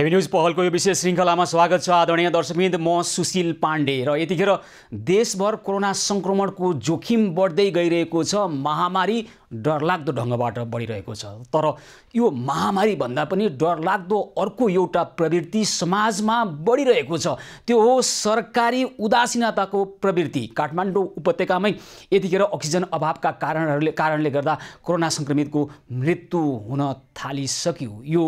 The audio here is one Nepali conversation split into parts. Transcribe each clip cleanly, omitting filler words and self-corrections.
हेभी न्यूज पहलको यो विशेष श्रृङ्खलामा स्वागत छ आदरणीय दर्शकवृन्द। म सुशील पाण्डे र यतिखेर देशभर कोरोना संक्रमणको जोखिम बढ्दै गइरहेको छ। महामारी डरलाग्दो ढङ्गबाट बढिरहेको छ। तर यो महामारी भन्दा पनि डरलाग्दो अर्को एउटा प्रवृत्ति समाजमा बढिरहेको छ। त्यो हो सरकारी उदासीनताको प्रवृत्ति। काठमाडौँ उपत्यकामै यतिखेर अक्सिजन अभावका कारणले गर्दा कोरोना संक्रमितको मृत्यु हुन थालिसक्यो। यो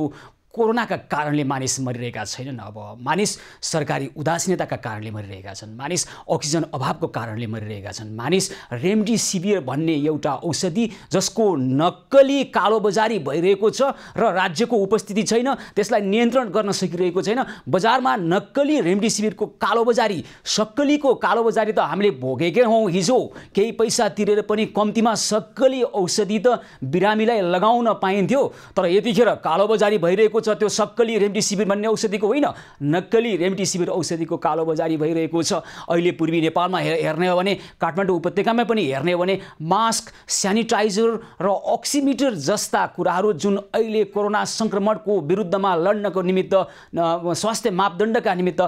कोरोनाका कारणले मानिस मरिरहेका छैनन्। अब मानिस सरकारी उदासीनताका कारणले मरिरहेका छन्। मानिस अक्सिजन अभावको कारणले मरिरहेका छन्। मानिस रेमडेसिभिर भन्ने एउटा औषधि जसको नक्कली कालोबजारी भइरहेको छ र राज्यको उपस्थिति छैन, त्यसलाई नियन्त्रण गर्न सकिरहेको छैन। बजारमा नक्कली रेमडेसिभिरको कालोबजारी, सक्कलीको कालोबजारी त हामीले भोगेकै हौँ। हिजो केही पैसा तिरेर पनि कम्तीमा सक्कली औषधि त बिरामीलाई लगाउन पाइन्थ्यो। तर यतिखेर कालोबजारी भइरहेको त्यो सक्कली रेमडेसिभिर भन्ने औषधिको होइन, नक्कली रेमडेसिभिर औषधिको कालोबजारी भइरहेको छ। अहिले पूर्वी नेपालमा हेर्ने हो भने, काठमाडौँ उपत्यकामा पनि हेर्ने हो भने मास्क, स्यानिटाइजर र अक्सिमिटर जस्ता कुराहरू जुन अहिले कोरोना संक्रमणको विरुद्धमा लड्नको निमित्त स्वास्थ्य मापदण्डका निमित्त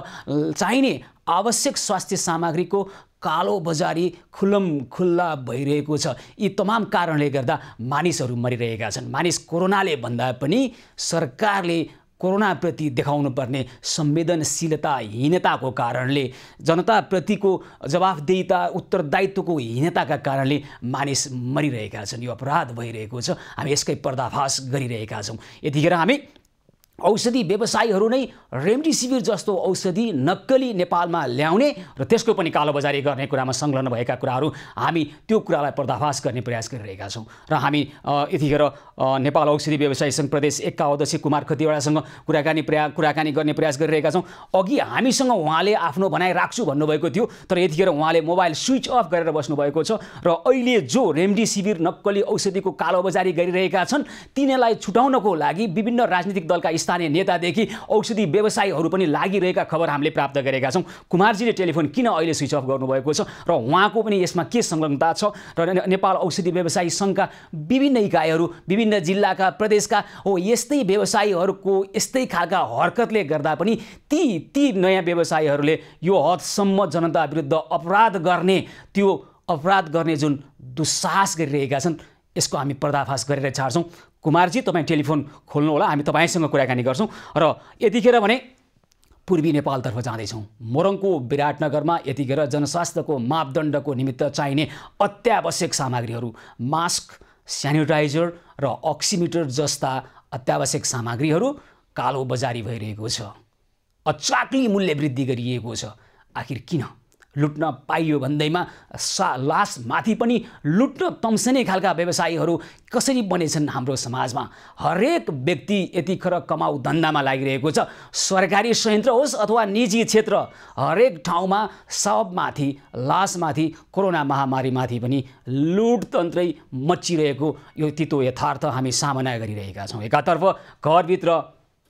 चाहिने आवश्यक स्वास्थ्य सामग्रीको कालोबजारी खुल्ला भइरहेको छ। यी तमाम कारणले गर्दा मानिसहरू मरिरहेका छन्। मानिस कोरोनाले भन्दा पनि सरकारले कोरोनाप्रति देखाउनु पर्ने संवेदनशीलताहीनताको कारणले, जनताप्रतिको जवाफदेहिता उत्तरदायित्वको हीनताका कारणले मानिस मरिरहेका छन्। यो अपराध भइरहेको छ। हामी यसकै पर्दाफास गरिरहेका छौँ। यतिखेर हामी औषधि व्यवसायीहरू नै रेमडेसिभिर जस्तो औषधि नक्कली नेपालमा ल्याउने र त्यसको पनि कालोबजारी गर्ने कुरामा संलग्न भएका कुराहरू हामी त्यो कुरालाई पर्दाफास गर्ने प्रयास गरिरहेका छौँ। र हामी यतिखेर नेपाल औषधि व्यवसायी सङ्घ प्रदेश 1 का अध्यक्ष कुमार खतिवडासँग कुराकानी गर्ने प्रयास गरिरहेका छौँ। अघि हामीसँग उहाँले आफ्नो भनाइ राख्छु भन्नुभएको थियो, तर यतिखेर उहाँले मोबाइल स्विच अफ गरेर बस्नुभएको छ। र अहिले जो रेमडेसिभिर नक्कली औषधिको कालोबजारी गरिरहेका छन् तिनीहरूलाई छुटाउनको लागि विभिन्न राजनीतिक दलका स्थानीय नेतादेखि औषधि व्यवसायीहरू पनि लागिरहेका खबर हामीले प्राप्त गरेका छौँ। कुमारजीले टेलिफोन किन अहिले स्विच अफ गर्नुभएको छ र उहाँको पनि यसमा के संलग्नता छ र नेपाल औषधि व्यवसायी सङ्घका विभिन्न इकाइहरू, विभिन्न जिल्लाका, प्रदेशका हो यस्तै व्यवसायीहरूको यस्तै खालका हरकतले गर्दा पनि ती नयाँ व्यवसायीहरूले यो हदसम्म जनता विरुद्ध अपराध गर्ने जुन दुस्साहस गरिरहेका छन् यसको हामी पर्दाफास गरेर छाड्छौँ। कुमारजी, तपाईँ टेलिफोन खोल्नु होला, हामी तपाईँसँग कुराकानी गर्छौँ। र यतिखेर भने पूर्वी नेपालतर्फ जाँदैछौँ। मोरङको विराटनगरमा यतिखेर जनस्वास्थ्यको मापदण्डको निमित्त चाहिने अत्यावश्यक सामग्रीहरू, मास्क, स्यानिटाइजर र अक्सिमिटर जस्ता अत्यावश्यक सामग्रीहरू कालोबजारी भइरहेको छ। अचाक्ली मूल्य वृद्धि गरिएको छ। आखिर किन? लुट्न पाइयो भन्दैमा लासमाथि पनि लुट्न तम्सने खालका व्यवसायीहरू कसरी बनेछन् हाम्रो समाजमा। हरेक व्यक्ति यतिखेर कमाउ धन्दामा लागिरहेको छ। सरकारी संयन्त्र होस् अथवा निजी क्षेत्र, हरेक ठाउँमा सबमाथि, लासमाथि, कोरोना महामारीमाथि पनि लुटतन्त्रै मचिरहेको यो तितो यथार्थ हामी सामना गरिरहेका छौँ। एकातर्फ घरभित्र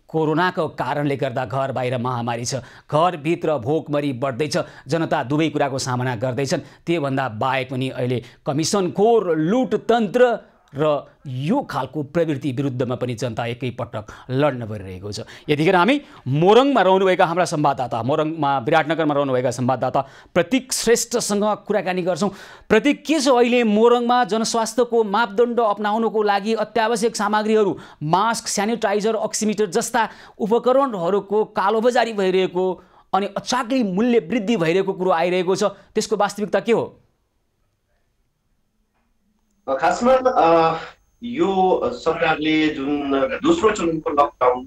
कोरोनाको कारणले गर्दा घर बाहिर महामारी छ, घरभित्र भोकमरी बढ्दैछ, जनता दुवै कुराको सामना गर्दैछन्। त्योभन्दा बाहेक पनि अहिले कमिसनखोर लुटतन्त्र र यो खालको प्रवृत्ति विरुद्धमा पनि जनता एकैपटक लड्न परिरहेको छ। यतिखेर हामी मोरङमा रहनुभएका हाम्रा संवाददाता, मोरङमा विराटनगरमा रहनुभएका संवाददाता प्रतीक श्रेष्ठसँग कुराकानी गर्छौँ। प्रतीक, के छ अहिले मोरङमा जनस्वास्थ्यको मापदण्ड अपनाउनको लागि अत्यावश्यक सामग्रीहरू, मास्क, स्यानिटाइजर, अक्सिमिटर जस्ता उपकरणहरूको कालोबजारी भइरहेको अनि अचाक्ली मूल्य वृद्धि भइरहेको कुरो आइरहेको छ, त्यसको वास्तविकता के हो? खासमा यो सरकारले जुन दोस्रो चरणको लकडाउन,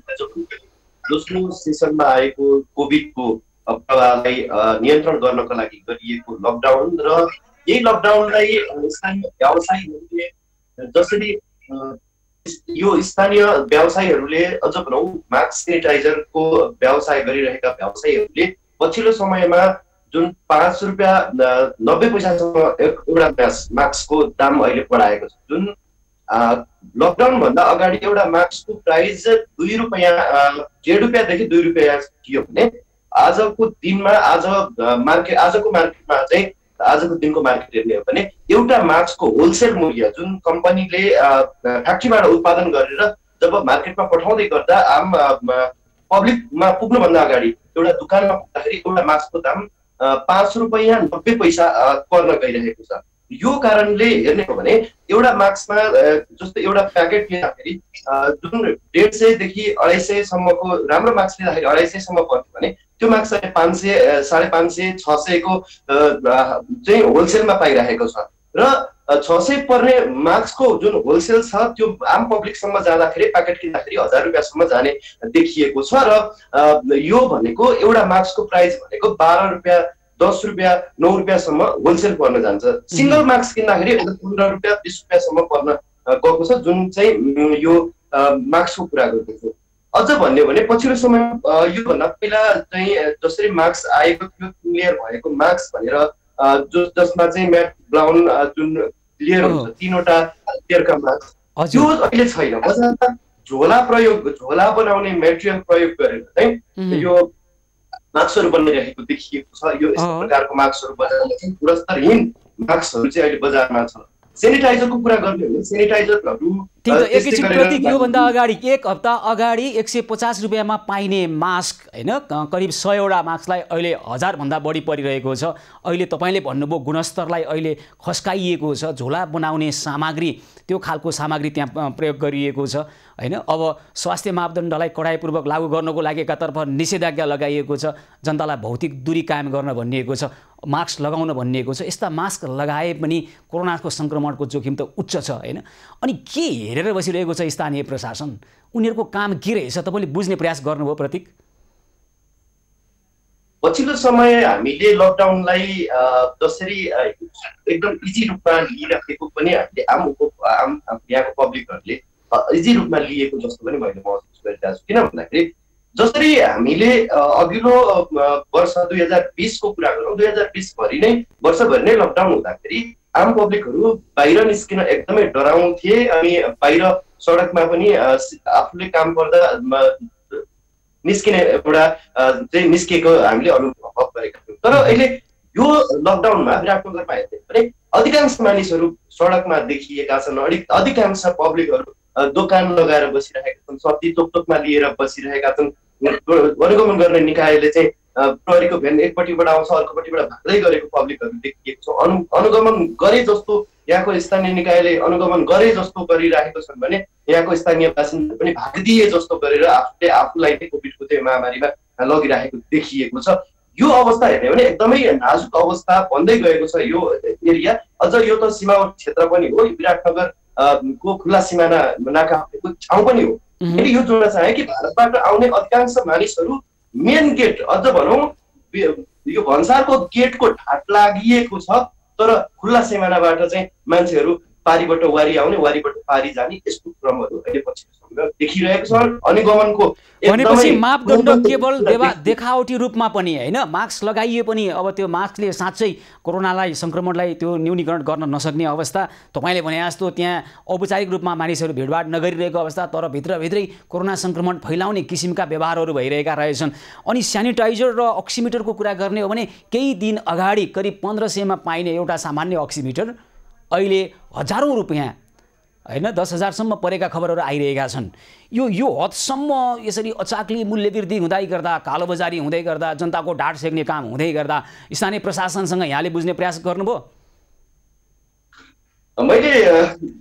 दोस्रो सेसनमा आएको कोभिडको प्रभावलाई नियन्त्रण गर्नको लागि गरिएको लकडाउन र यही लकडाउनलाई स्थानीय व्यवसायीहरूले जसरी यो स्थानीय व्यवसायीहरूले अझ भनौँ मास्क सेनिटाइजरको व्यवसाय गरिरहेका व्यवसायीहरूले पछिल्लो समयमा जुन 5 रुपियाँ 90 पैसासम्म एउटा मास्कको दाम अहिले बढाएको छ। जुन लकडाउन भन्दा अगाडि एउटा मास्कको प्राइस 2 रुपियाँ, 1.5 रुपियाँदेखि 2 रुपियाँ थियो भने आजको मार्केटमा चाहिँ आजको दिनको मार्केट हेर्ने हो भने एउटा मास्कको होलसेल मूल्य जुन कम्पनीले फ्याक्ट्रीबाट उत्पादन गरेर जब मार्केटमा पठाउँदै गर्दा आम पब्लिकमा पुग्नुभन्दा अगाडि एउटा दुकानमा पुग्दाखेरि एउटा मास्कको दाम 5 रुपैयाँ 90 पैसा पर्न गइरहेको छ। यो कारणले हेर्ने हो भने एउटा मास्कमा जस्तो एउटा प्याकेट लिँदाखेरि जुन 150 देखि 250 सम्मको राम्रो मास्क लिँदाखेरि 250 सम्म पर्छ भने त्यो मास्क अहिले 500 550 600 को चाहिँ होलसेलमा पाइरहेको छ र 600 पर्ने मास्कको जुन होलसेल छ त्यो आम पब्लिकसम्म जाँदाखेरि प्याकेट किन्दाखेरि 1000 रुपियाँसम्म जाने देखिएको छ र यो भनेको एउटा मास्कको प्राइस भनेको 12 रुपियाँ 10 रुपियाँ 9 रुपियाँसम्म होलसेल पर्न जान्छ। सिंगल मास्क किन्दाखेरि 15 रुपियाँ 20 रुपियाँसम्म पर्न गएको छ जुन चाहिँ यो मास्कको कुरा गर्दैछु। अझ भन्यो भने पछिल्लो समयमा योभन्दा पहिला चाहिँ जसरी मास्क आएको थियो क्लियर भएको मास्क भनेर जसमा चाहिँ म्याट ब्राउन जुन क्लियर हुन्छ 3वटा क्लियरका मास्क त्यो अहिले छैन। बजारमा झोला बनाउने मेटेरियल प्रयोग गरेर चाहिँ यो मास्कहरू बनिरहेको देखिएको छ। यो यस्तो प्रकारको मास्कहरू बजारमा चाहिँ गुणस्तरहीन मास्कहरू चाहिँ अहिले बजारमा छ। सेनिटाइजरको कुरा गर्ने हो भने सेनिटाइजरहरू ठिक छ। एकैछिन प्रतीक, योभन्दा अगाडि 1 हप्ता अगाडि 150 रुपियाँमा पाइने मास्क होइन करिब 100वटा मास्कलाई अहिले 1000 भन्दा बढी परिरहेको छ। अहिले तपाईँले भन्नुभयो गुणस्तरलाई अहिले खस्काइएको छ, झोला बनाउने सामग्री त्यो खालको सामग्री त्यहाँ प्रयोग गरिएको छ होइन। अब स्वास्थ्य मापदण्डलाई कडाइपूर्वक लागू गर्नको लागि एकातर्फ निषेधाज्ञा लगाइएको छ, जनतालाई भौतिक दूरी कायम गर्न भनिएको छ, मास्क लगाउन भनिएको छ। यस्ता मास्क लगाए पनि कोरोनाको सङ्क्रमणको जोखिम त उच्च छ होइन। अनि के हेरेर बसिरहेको छ स्थानीय प्रशासन? उनीहरूको काम के रहेछ तपाईँले बुझ्ने प्रयास गर्नुभयो प्रतीक? पछिल्लो समय हामीले लकडाउनलाई जसरी एकदम इजी रूपमा लिइराखेको पनि हामीले आम यहाँको पब्लिकहरूले इजी रूपमा लिएको जस्तो पनि मैले महसुस गरिरहेको छु। किन भन्दाखेरि जसरी हामीले अघिल्लो वर्ष 2020 को कुरा गरौँ, 2020 भरि नै वर्षभरि नै लकडाउन हुँदाखेरि आम पब्लिकहरू बाहिर निस्किन एकदमै डराउँथे अनि बाहिर सडकमा पनि आफूले काम गर्दा निस्किने एउटा चाहिँ निस्किएको हामीले अनुभव गरेका थियौँ। तर अहिले यो लकडाउनमा विराटनगरमा हेर्ने भने अधिकांश मानिसहरू सडकमा देखिएका छन्। अधिकांश पब्लिकहरू दोकान लगाएर बसिरहेका छन्, सब्जी टोकटोकमा लिएर बसिरहेका छन्। अनुगमन गर्ने निकायले चाहिँ प्रहरीको भ्यान एकपट्टिबाट आउँछ अर्कोपट्टिबाट भाग्दै गरेको पब्लिकहरू देखिएको छ। अनुगमन गरे जस्तो यहाँको स्थानीय निकायले अनुगमन गरे जस्तो गरिरहेको छन् भने यहाँको स्थानीय बासिन्दा पनि भागिदिए जस्तो गरेर आफूलाई नै कोभिडको त्यो महामारीमा लगिरहेको देखिएको छ। यो अवस्था हेर्ने भने एकदमै नाजुक अवस्था बन्दै गएको छ यो एरिया। अझ यो त सीमावर्ती क्षेत्र पनि हो, विराटनगर को खुल्ला सिमाना नाका ठाउँ पनि हो। मैले यो जोड्न चाहे कि भारतबाट आउने अधिकांश मानिसहरू मेन गेट अझ भनौँ यो भन्सारको गेटको ढाट लागिएको छ, तर खुल्ला सिमानाबाट चाहिँ मान्छेहरू पारीबाट वारी आउने वारीबाट पारी जाने यस्तो क्रमहरू अहिले पछिल्लो समय देखिरहेको छ। अनुगमनको भनेपछि मापदण्ड केवल देखावटी रूपमा पनि होइन, मास्क लगाइए पनि अब त्यो मास्कले साँच्चै कोरोनालाई सङ्क्रमणलाई त्यो न्यूनीकरण गर्न नसक्ने अवस्था। तपाईँले भने जस्तो त्यहाँ औपचारिक रूपमा मानिसहरू भिडभाड नगरिरहेको अवस्था, तर भित्रभित्रै कोरोना सङ्क्रमण फैलाउने किसिमका व्यवहारहरू भइरहेका रहेछन्। अनि सेनिटाइजर र अक्सिमिटरको कुरा गर्ने हो भने केही दिन अगाडि करिब 1500 मा पाइने एउटा सामान्य अक्सिमिटर अहिले हजारौँ रुपियाँ होइन 10,000 सम्म परेका खबरहरू आइरहेका छन्। यो हदसम्म यसरी अचाकली मूल्य वृद्धि हुँदै गर्दा, कालोबजारी हुँदै गर्दा, जनताको ढाड सेक्ने काम हुँदै गर्दा स्थानीय प्रशासनसँग यहाँले बुझ्ने प्रयास गर्नुभयो? मैले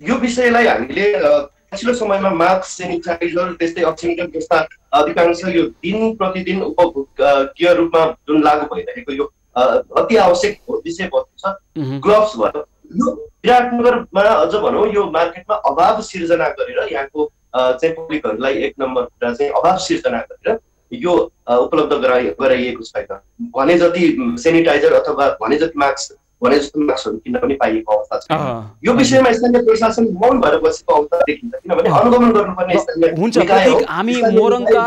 यो विषयलाई हामीले पछिल्लो समयमा मास्क, सेनिटाइजर त्यस्तै अक्सिमिटर जस्ता अधिकांश यो दिन प्रतिदिन उपभोग्य रूपमा जुन लागू भइरहेको यो अति आवश्यक विषयवस्तु छ। ग्लोभ्स भयो, यो विराटनगरमा अझ भनौँ यो मार्केटमा अभाव सिर्जना गरेर यहाँको चाहिँ पब्लिकहरूलाई एक नम्बर कुरा चाहिँ अभाव सिर्जना गरेर यो उपलब्ध गराइएको छैन। भने जति सेनिटाइजर अथवा भने जति मास्क भने जस्तो मास्कहरू किन्न पनि पाइएको अवस्था छ। यो विषयमा स्थानीय प्रशासन मौन भएर बसेको अवस्था देखिन्छ, किनभने अनुगमन गर्नुपर्ने स्थानीय हुन्छ। प्रतीक, हामी मोरङका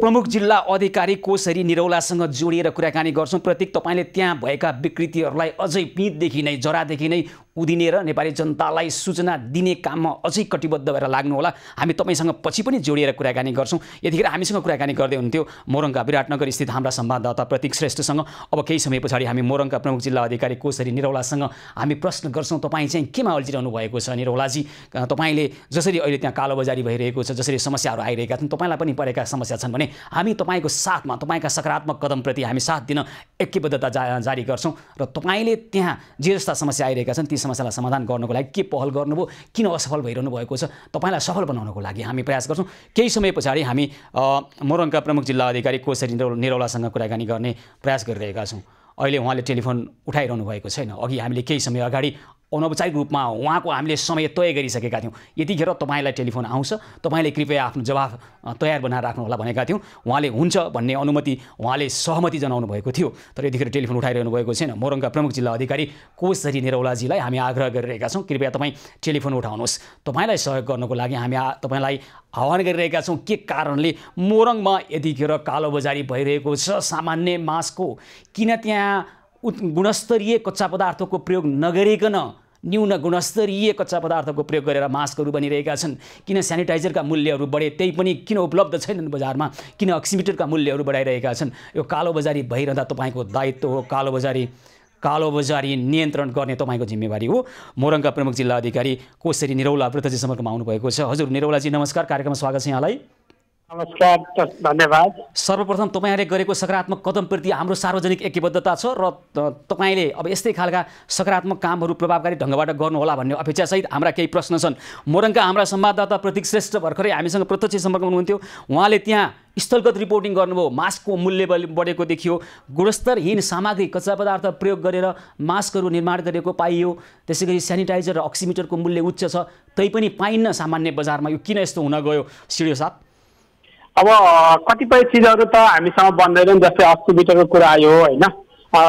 प्रमुख जिल्ला अधिकारी कोसरी निरौलासँग जोडिएर कुराकानी गर्छौँ। प्रतीक, तपाईँले त्यहाँ भएका विकृतिहरूलाई अझै पिँधदेखि नै जरादेखि नै उदिने र नेपाली जनतालाई सूचना दिने काममा अझै कटिबद्ध भएर लाग्नुहोला। हामी तपाईँसँग पछि पनि जोडिएर कुराकानी गर्छौँ। यतिखेर हामीसँग कुराकानी गर्दै हुन्थ्यो मोरङका विराटनगर स्थित हाम्रा संवाददाता प्रतीक श्रेष्ठसँग। अब केही समय पछाडि हामी मोरङका प्रमुख जिल्ला अधिकारी कोसरी निरौलासँग हामी प्रश्न गर्छौँ, तपाईँ चाहिँ केमा अल्झिरहनु भएको छ निरौलाजी? तपाईँले जसरी अहिले त्यहाँ कालोबजारी भइरहेको छ, जसरी समस्याहरू आइरहेका छन्, तपाईँलाई पनि परेका समस्या छन् भने हामी तपाईँको साथमा, तपाईँका सकारात्मक कदमप्रति हामी साथ दिन ऐक्यबद्धता जारी गर्छौँ र तपाईँले त्यहाँ जे जस्ता समस्या आइरहेका छन् ती समस्यालाई समाधान गर्नको लागि के पहल गर्नुभयो, किन असफल भइरहनु भएको छ, तपाईँलाई सफल बनाउनको लागि हामी प्रयास गर्छौँ। केही समय पछाडि हामी मोरङका प्रमुख जिल्ला अधिकारी कोसरी निरौलासँग कुराकानी गर्ने प्रयास गरिरहेका छौँ। अहिले उहाँले टेलिफोन उठाइरहनु भएको छैन। अघि हामीले केही समय अगाडि अनौपचारिक रूपमा उहाँको हामीले समय तय गरिसकेका थियौँ। यतिखेर तपाईँलाई टेलिफोन आउँछ, तपाईँले कृपया आफ्नो जवाफ तयार बनाएर राख्नुहोला भनेका थियौँ। उहाँले हुन्छ भन्ने अनुमति, उहाँले सहमति जनाउनु भएको थियो, तर यतिखेर टेलिफोन उठाइरहनु भएको छैन। मोरङका प्रमुख जिल्ला अधिकारी कोसरी निरौलाजीलाई हामी आग्रह गरिरहेका छौँ, कृपया तपाईँ टेलिफोन उठाउनुहोस्। तपाईँलाई सहयोग गर्नको लागि हामी तपाईँलाई आह्वान गरिरहेका छौँ। के कारणले मोरङमा यतिखेर कालोबजारी भइरहेको छ सामान्य मासको? किन त्यहाँ गुणस्तरीय कच्चा पदार्थको प्रयोग नगरिकन न्यून गुणस्तरीय कच्चा पदार्थको प्रयोग गरेर मास्कहरू बनिरहेका छन्? किन स्यानिटाइजरका मूल्यहरू बढे, त्यही पनि किन उपलब्ध छैनन् बजारमा? किन अक्सिमिटरका मूल्यहरू बढाइरहेका छन्? यो कालोबजारी भइरहँदा तपाईँको दायित्व हो कालोबजारी नियन्त्रण गर्ने तपाईँको जिम्मेवारी हो। मोरङका प्रमुख जिल्ला अधिकारी कोसरी निरौला प्रत्यक्ष सम्पर्कमा आउनुभएको छ। हजुर निरौलाजी नमस्कार, कार्यक्रममा स्वागत छ यहाँलाई। नमस्कार, धन्यवाद। सर्वप्रथम तपाईँहरूले गरेको सकारात्मक कदमप्रति हाम्रो सार्वजनिक ऐक्यबद्धता छ र तपाईँले अब यस्तै खालका सकारात्मक कामहरू प्रभावकारी ढङ्गबाट गर्नुहोला भन्ने अपेक्षासहित हाम्रा केही प्रश्न छन्। मोरङका हाम्रा संवाददाता प्रतीक श्रेष्ठ भर्खरै हामीसँग प्रत्यक्ष सम्पर्कमा हुनुहुन्थ्यो। उहाँले त्यहाँ स्थलगत रिपोर्टिङ गर्नुभयो, मास्कको मूल्य बढेको देखियो, गुणस्तरहीन सामग्री कच्चा पदार्थ प्रयोग गरेर मास्कहरू निर्माण गरेको पाइयो, त्यसै गरी स्यानिटाइजर र अक्सिमिटरको मूल्य उच्च छ, तैपनि पाइन्न सामान्य बजारमा। यो किन यस्तो हुन गयो सिडिओ साहब? अब कतिपय चिजहरू त हामीसँग बन्दैनन्, जस्तै अक्सिमिटरको कुरा आयो होइन,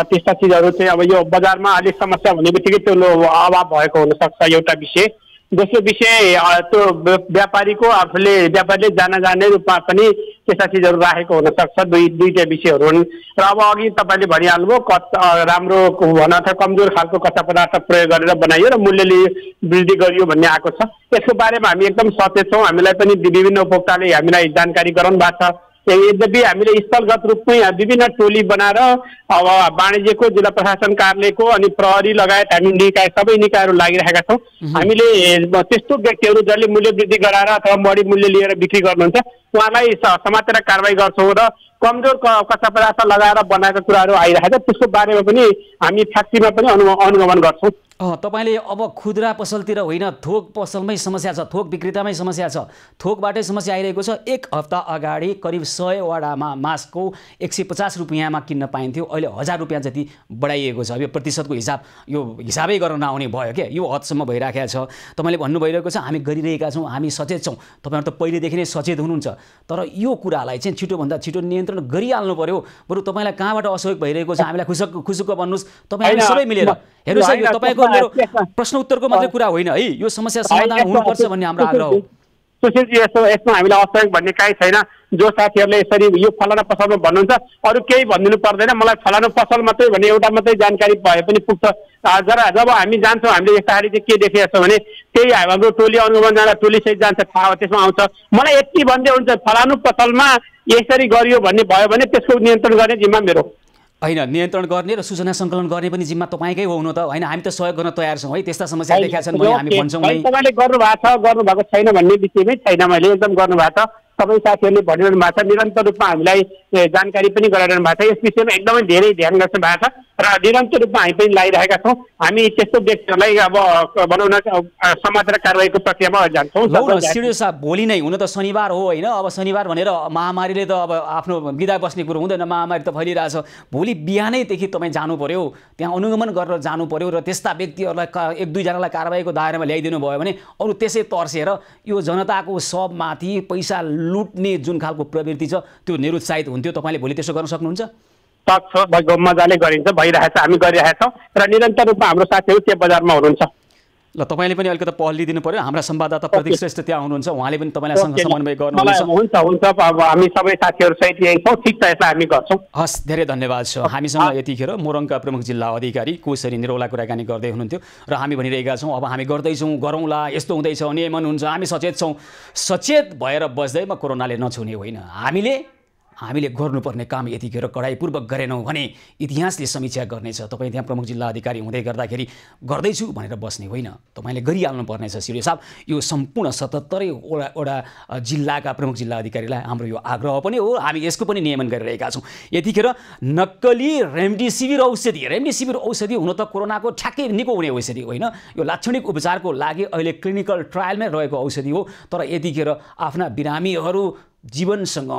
त्यस्ता चिजहरू चाहिँ अब यो बजारमा अलिक समस्या हुने बित्तिकै त्यो अभाव भएको हुनसक्छ एउटा विषय। दोस्रो विषय त्यो व्यापारीले जाने रूपमा पनि त्यस्ता चिजहरू राखेको हुनसक्छ। दुईवटा विषयहरू हुन्। र अब अघि तपाईँले भनिहाल्नुभयो राम्रो भन अथवा कमजोर खालको कच्चा पदार्थ प्रयोग गरेर बनाइयो र मूल्यले वृद्धि गरियो भन्ने आएको छ। यसको बारेमा हामी एकदम सचेत छौँ। हामीलाई पनि विभिन्न उपभोक्ताले हामीलाई जानकारी गराउनु भएको छ। यद्यपि हामीले स्थलगत रूपमै विभिन्न टोली बनाएर अब वाणिज्यको जिल्ला प्रशासन कार्यालयको अनि प्रहरी लगायत हामी निकाय सबै निकायहरू लागिरहेका छौँ। हामीले त्यस्तो व्यक्तिहरू जसले मूल्य वृद्धि गराएर अथवा बढी मूल्य लिएर बिक्री गर्नुहुन्छ उहाँलाई समातेर कारवाही गर्छौँ र कमजोर कच्चा पदार्थ लगाएर बनाएका कुराहरू आइरहेको छ त्यसको बारेमा पनि हामी फ्याक्ट्रीमा पनि अनुगमन गर्छौँ। तपाईँले अब खुद्रा पसलतिर होइन, थोक पसलमै समस्या छ, थोक विक्रेतामै समस्या छ, थोकबाटै समस्या आइरहेको छ। एक हप्ता अगाडि करिब 100 वडामा मास्कको 150 रुपियाँमा किन्न पाइन्थ्यो, अहिले 1000 रुपियाँ जति बढाइएको छ। यो प्रतिशतको यो हिसाबै गर्न नआउने भयो क्या, यो हदसम्म भइराखेको छ। तपाईँले भन्नु भइरहेको छ हामी गरिरहेका छौँ, हामी सचेत छौँ। तपाईँहरू त पहिलेदेखि नै सचेत हुनुहुन्छ, तर यो कुरालाई चाहिँ छिटोभन्दा छिटो नियन्त्रण गरिहाल्नु पर्यो। बरु तपाईँलाई कहाँबाट असहयोग भइरहेको छ हामीलाई खुसुक्क भन्नुहोस्। तपाईँहरू सबै मिलेर हेर्नुहोस्, यो तपाईँको मेरो प्रश्न उत्तरको मात्रै कुरा होइन है, यो समस्या समाधान हुनुपर्छ भन्ने हाम्रो आग्रह हो। सुशीलजी यसमा हामीलाई असहयोग भन्ने काहीँ छैन। जो साथीहरूले यसरी यो फलाना पसलमा भन्नुहुन्छ अरू केही भनिदिनु पर्दैन, मलाई फलाना पसल मात्रै भने एउटा मात्रै जानकारी भए पनि पुग्छ। जब हामी जान्छौँ हामीले यस्ता खाली चाहिँ के देखेको छ भने त्यही हाम्रो टोली अनुगमन जाँदा टोलीसहित जान्छ, थाहा त्यसमा आउँछ। मलाई यति भन्दै हुन्छ फलानु पसलमा यसरी गरियो भन्ने भयो भने त्यसको नियन्त्रण गर्ने जिम्मा मेरो होइन। नियन्त्रण गर्ने र सूचना सङ्कलन गर्ने पनि जिम्मा तपाईँकै हो हुनु त होइन। हामी त सहयोग गर्न तयार छौँ है, त्यस्ता समस्या देखाएका छन् भने हामी भन्छौँ नै। तपाईँले गर्नुभएको छैन भन्ने विषयमै छैन, मैले एकदम गर्नुभएको छ। सबै साथीहरूले भनिरहनु भएको छ, निरन्तर रूपमा हामीलाई जानकारी पनि गराइरहनु भएको छ। यस विषयमा एकदमै धेरै ध्यान गर्नु भएको छ र निरन्तर रूपमा हामी पनि लागिरहेका छौँ। हामी त्यस्तो व्यक्तिहरूलाई अब भनौँ न समातेर कारवाहीको प्रक्रियामा जान्छौँ। सिडिओ साहब भोलि नै हुन त शनिबार हो होइन, अब शनिबार भनेर महामारीले त अब आफ्नो बिदा बस्ने कुरो हुँदैन, महामारी त फैलिरहेछ। भोलि बिहानैदेखि तपाईँ जानु पर्यो, त्यहाँ अनुगमन गरेर जानु पर्यो र त्यस्ता व्यक्तिहरूलाई 1-2जनालाई कारवाहीको दायरामा ल्याइदिनु भयो भने अरू त्यसै तर्सेर यो जनताको सबमाथि पैसा लुट्ने जुन खालको प्रवृत्ति छ त्यो निरुत्साहित हुन्थ्यो। तपाईँले भोलि त्यसो गर्न सक्नुहुन्छ? सक्छ, मजाले गरिन्छ, भइरहेछ, हामी गरिरहेछौँ र निरन्तर रूपमा हाम्रो साथीहरू त्यो बजारमा हुनुहुन्छ। ल तपाईँले पनि अलिकति पहल लिदिनु पर्यो। हाम्रा संवाददाता प्रदीप श्रेष्ठ त्यहाँ हुनुहुन्छ, उहाँले पनि तपाईँलाई सँग समन्वय गर्नुहुन्छ। हुन्छ अब हामी सबै साथीहरू सहित यही छौँ। ठिक छ, यसलाई हामी गर्छौँ। हस्, धेरै धन्यवाद छ। हामीसँग यतिखेर मोरङका प्रमुख जिल्ला अधिकारी कोसेरी निरौला कुराकानी गर्दै हुनुहुन्थ्यो र हामी भनिरहेका छौँ अब हामी गर्दैछौँ, गरौँला, यस्तो हुँदैछ, नियमन हुन्छ, हामी सचेत छौँ। सचेत भएर बस्दैमा कोरोनाले नछुने होइन। हामीले गर्नुपर्ने काम यतिखेर कडाइपूर्वक गरेनौँ भने इतिहासले समीक्षा गर्नेछ। तपाईँ त्यहाँ प्रमुख जिल्ला अधिकारी हुँदै गर्दाखेरि गर्दैछु भनेर बस्ने होइन, तपाईँले गरिहाल्नु पर्नेछ। सिडिओ साहब, यो सम्पूर्ण 77वटा जिल्लाका प्रमुख जिल्ला अधिकारीलाई हाम्रो यो आग्रह पनि हो। हामी यसको पनि नियमन गरिरहेका छौँ। यतिखेर नक्कली रेमडेसिभिर औषधि हुन त कोरोनाको ठ्याक्कै निको हुने औषधि होइन, यो लाक्षणिक उपचारको लागि अहिले क्लिनिकल ट्रायलमै रहेको औषधि हो। तर यतिखेर आफ्ना बिरामीहरू जीवनसँग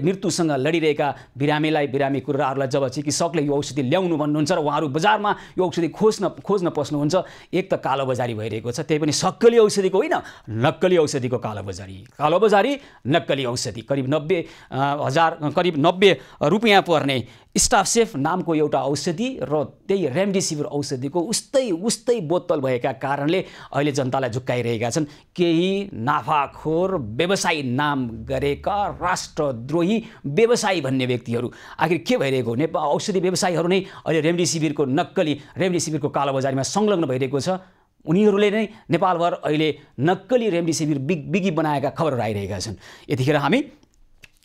मृत्युसँग लडिरहेका बिरामी कुराहरूलाई जब चिकित्सकले यो औषधि ल्याउनु भन्नुहुन्छ र उहाँहरू बजारमा यो औषधि खोज्न पस्नुहुन्छ, एक त कालोबजारी भइरहेको छ, त्यही पनि सक्कली औषधिको होइन, नक्कली औषधिको कालोबजारी नक्कली औषधि। करिब 90 रुपियाँ पर्ने स्टाफसेफ नामको एउटा औषधि र त्यही रेमडेसिभिर औषधिको उस्तै बोतल भएका कारणले अहिले जनतालाई झुक्काइरहेका छन्। केही नाफाखोर व्यवसायी नाम गरेका राष्ट्रद्रोही व्यवसायी भन्ने व्यक्तिहरू। आखिर के भइरहेको हो? नेपाल औषधि व्यवसायीहरू नै अहिले रेमडेसिभिरको कालोबजारीमा संलग्न भइरहेको छ। उनीहरूले नै नेपालभर अहिले नक्कली रेमडेसिभिर बिगी बनाएका खबरहरू आइरहेका छन्। यतिखेर हामी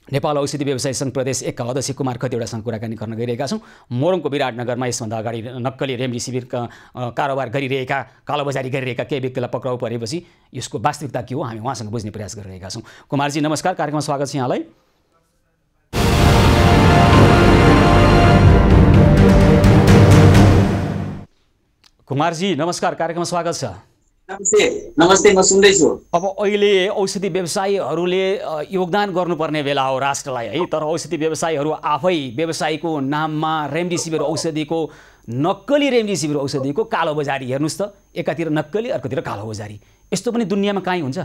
नेपाल औषधि व्यवसायी सङ्घ प्रदेश 1 का अध्यक्ष कुमार खतिवडासँग कुराकानी गर्न गइरहेका छौँ। मोरङको विराटनगरमा यसभन्दा अगाडि नक्कली रेमडेसिभिरका कारोबार गरिरहेका, कालोबजारी गरिरहेका केही व्यक्तिलाई पक्राउ परेपछि यसको वास्तविकता के हो हामी उहाँसँग बुझ्ने प्रयास गरिरहेका छौँ। कुमारजी नमस्कार, कार्यक्रममा स्वागत छ यहाँलाई। कुमारजी नमस्कार, कार्यक्रममा स्वागत छ। नमस्ते, म सुन्दैछु। अब अहिले औषधि व्यवसायीहरूले योगदान गर्नुपर्ने बेला हो राष्ट्रलाई है, तर औषधि व्यवसायीहरू आफै व्यवसायीको नाममा रेमडेसिभिर औषधिको नक्कली रेमडेसिभिर औषधिको कालोबजारी, हेर्नुहोस् त, एकातिर नक्कली अर्कोतिर कालोबजारी, यस्तो पनि दुनियाँमा काहीँ हुन्छ?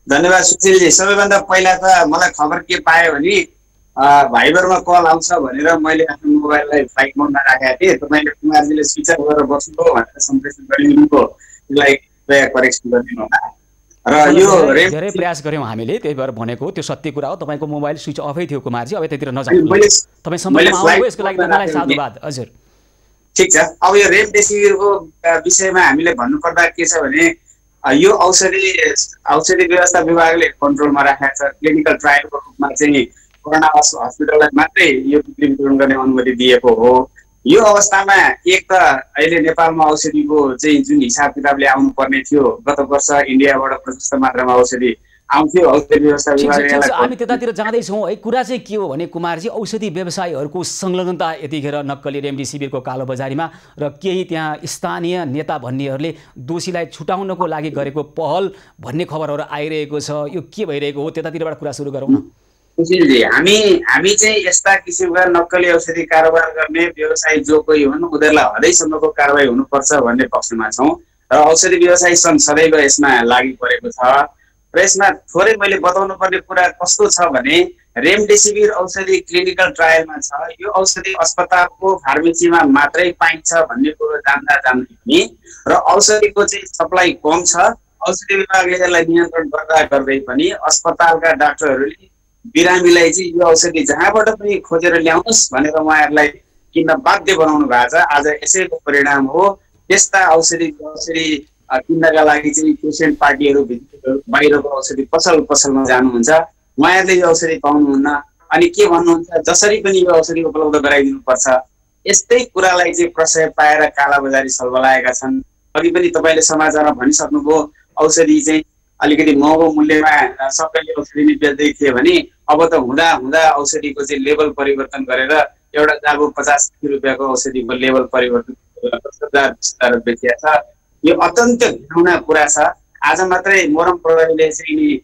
धन्यवाद सुशीलजी। सबैभन्दा पहिला त मलाई खबर के पायो भने भाइबरमा कल आउँछ भनेर मैले आफ्नो मोबाइललाई फ्लाइट मोडमा राखेको थिएँ। तपाईँले कुमारजीले स्विच अफ गरेर बस्नुभयो भनेर सम्प्रेषण गरिदिनुको यसलाई करेक्सन गरिदिनु होला। र यो धेरै प्रयास गऱ्यौँ हामीले, त्यही भएर भनेको त्यो सत्य कुरा हो। तपाईँको मोबाइल स्विच अफै थियो कुमारजी, अब यतातिर नजानु। तपाईँ सम्पर्कमा आउनुभयो, यसको लागि तपाईँलाई साधुवाद। हजुर, ठिक छ। अब यो रेमडेसिभिरको विषयमा हामीले भन्नुपर्दा के छ भने यो औषधि व्यवस्था विभागले कन्ट्रोलमा राखेको छ। क्लिनिकल ट्रायलको रूपमा चाहिँ कोरोना हस्पिटललाई मात्रै यो बिक्री वितरण गर्ने अनुमति दिएको हो। यो अवस्थामा एक त अहिले नेपालमा औषधिको चाहिँ जुन हिसाब किताबले आउनु पर्ने थियो, गत वर्ष इन्डियाबाट प्रशस्त मात्रामा औषधि आउँथ्यो। औषधि व्यवस्था विभागले हामी त्यतातिर जाँदैछौँ है। कुरा चाहिँ के हो भने कुमारजी, औषधि व्यवसायीहरूको संलग्नता यतिखेर नक्कली रेमडेसिभिरको कालोबजारीमा र केही त्यहाँ स्थानीय नेता भन्नेहरूले दोषीलाई छुटाउनको लागि गरेको पहल भन्ने खबरहरू आइरहेको छ। यो के भइरहेको हो? त्यतातिरबाट कुरा सुरु गरौँ न। सुशीलजी, हामी चाहिँ यस्ता किसिमका नक्कली औषधि कारोबार गर्ने व्यवसायी जो कोही हुन् उनीहरूलाई हदैसम्मको कारबाही हुनुपर्छ भन्ने पक्षमा छौँ र औषधि व्यवसायी सङ्घ सदैव यसमा लागि परेको छ। र यसमा थोरै मैले बताउनु पर्ने कुरा कस्तो छ भने रेमडेसिभिर औषधि क्लिनिकल ट्रायलमा छ। यो औषधि अस्पतालको फार्मेसीमा मात्रै पाइन्छ भन्ने कुरो जान्दै पनि र औषधिको चाहिँ सप्लाई कम छ। औषधि विभागले यसलाई नियन्त्रण गर्दै पनि अस्पतालका डाक्टरहरूले बिरामीलाई चाहिँ यो औषधि जहाँबाट पनि खोजेर ल्याउनुहोस् भनेर उहाँहरूलाई किन्न बाध्य बनाउनु भएको छ। आज यसैको परिणाम हो। त्यस्ता औषधि किन्नका लागि चाहिँ पेसेन्ट पार्टीहरू बाहिरको औषधि पसलमा जानुहुन्छ, उहाँहरूले यो औषधि पाउनुहुन्न। अनि के भन्नुहुन्छ, जसरी पनि यो औषधि उपलब्ध गराइदिनुपर्छ। यस्तै कुरालाई चाहिँ प्रशय पाएर कालाबजारी सल्बलाएका छन्। अघि पनि तपाईँले समाचारमा भनिसक्नुभयो, औषधि चाहिँ अलिकति महँगो मूल्यमा सबैले औषधि नै बेच्दै थिए भने अब त हुँदा औषधिको चाहिँ लेभल परिवर्तन गरेर एउटा जागो 50 रुपियाँको औषधिको लेभल परिवर्तन गरेर बेचिया छ। यो अत्यन्त घिनौना कुरा छ। आज मात्रै मोरङ प्रहरीले चाहिँ